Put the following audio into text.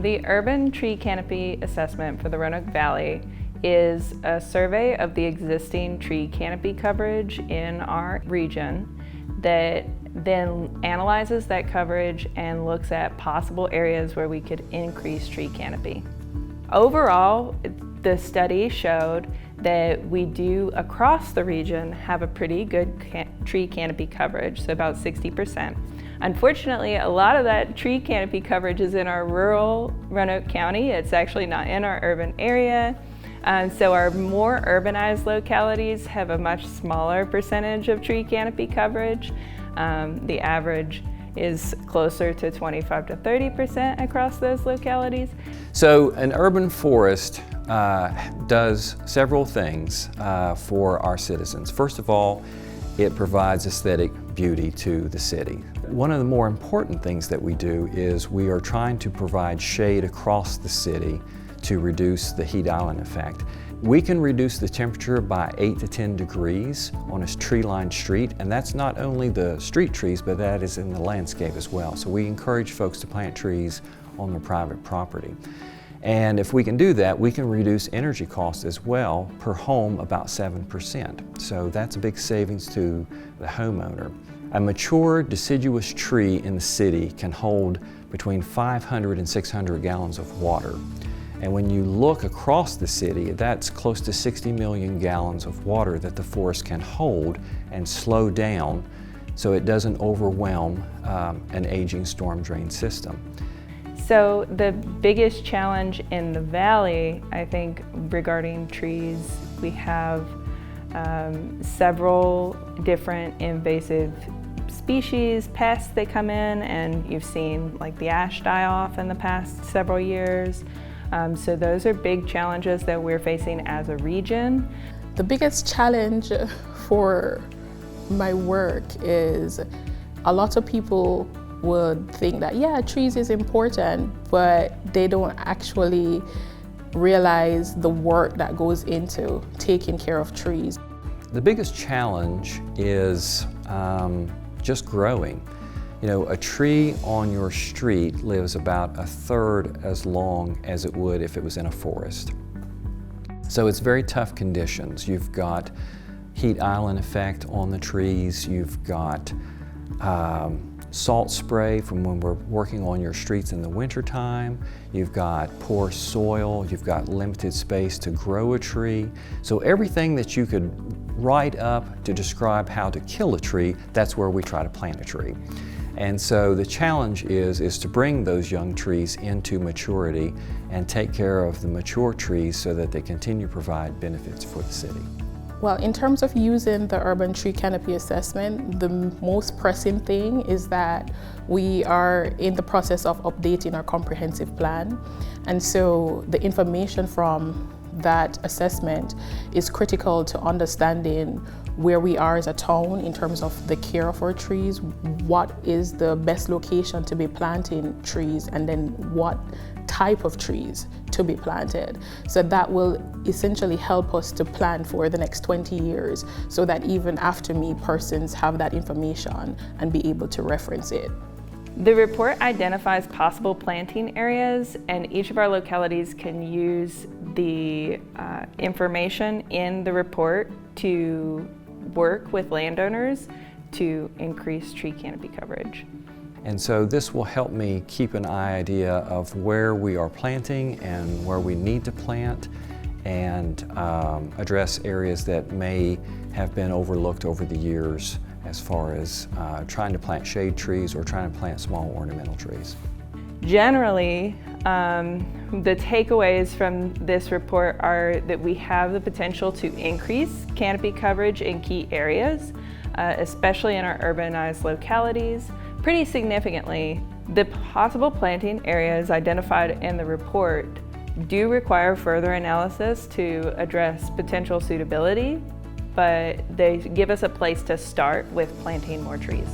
The Urban Tree Canopy Assessment for the Roanoke Valley is a survey of the existing tree canopy coverage in our region that then analyzes that coverage and looks at possible areas where we could increase tree canopy. Overall, the study showed that we do across the region have a pretty good tree canopy coverage, so about 60%. Unfortunately, a lot of that tree canopy coverage is in our rural Roanoke County. It's actually not in our urban area. So our more urbanized localities have a much smaller percentage of tree canopy coverage. The average is closer to 25 to 30% across those localities. So an urban forest does several things for our citizens. First of all, it provides aesthetic beauty to the city. One of the more important things that we do is we are trying to provide shade across the city to reduce the heat island effect. We can reduce the temperature by 8 to 10 degrees on a tree-lined street, and that's not only the street trees, but that is in the landscape as well. So we encourage folks to plant trees on their private property. And if we can do that, we can reduce energy costs as well, per home about 7%. So that's a big savings to the homeowner. A mature deciduous tree in the city can hold between 500 and 600 gallons of water. And when you look across the city, that's close to 60 million gallons of water that the forest can hold and slow down so it doesn't overwhelm an aging storm drain system. So the biggest challenge in the valley, I think, regarding trees, we have several different invasive species, pests that come in, and you've seen like the ash die off in the past several years. So those are big challenges that we're facing as a region. The biggest challenge for my work is a lot of people would think that, yeah, trees is important, but they don't actually realize the work that goes into taking care of trees. The biggest challenge is just growing. You know, a tree on your street lives about a third as long as it would if it was in a forest. So it's very tough conditions. You've got heat island effect on the trees, you've got salt spray from when we're working on your streets in the wintertime, you've got poor soil, you've got limited space to grow a tree. So everything that you could write up to describe how to kill a tree, that's where we try to plant a tree. And so the challenge is to bring those young trees into maturity and take care of the mature trees so that they continue to provide benefits for the city. Well, in terms of using the Urban Tree Canopy Assessment, the most pressing thing is that we are in the process of updating our comprehensive plan. And so the information from that assessment is critical to understanding where we are as a town in terms of the care of our trees, what is the best location to be planting trees, and then what type of trees to be planted. So that will essentially help us to plan for the next 20 years so that even after me, persons have that information and be able to reference it. The report identifies possible planting areas, and each of our localities can use the information in the report to work with landowners to increase tree canopy coverage. And so this will help me keep an idea of where we are planting and where we need to plant, and address areas that may have been overlooked over the years as far as trying to plant shade trees or trying to plant small ornamental trees. Generally, the takeaways from this report are that we have the potential to increase canopy coverage in key areas, especially in our urbanized localities, pretty significantly. The possible planting areas identified in the report do require further analysis to address potential suitability, but they give us a place to start with planting more trees.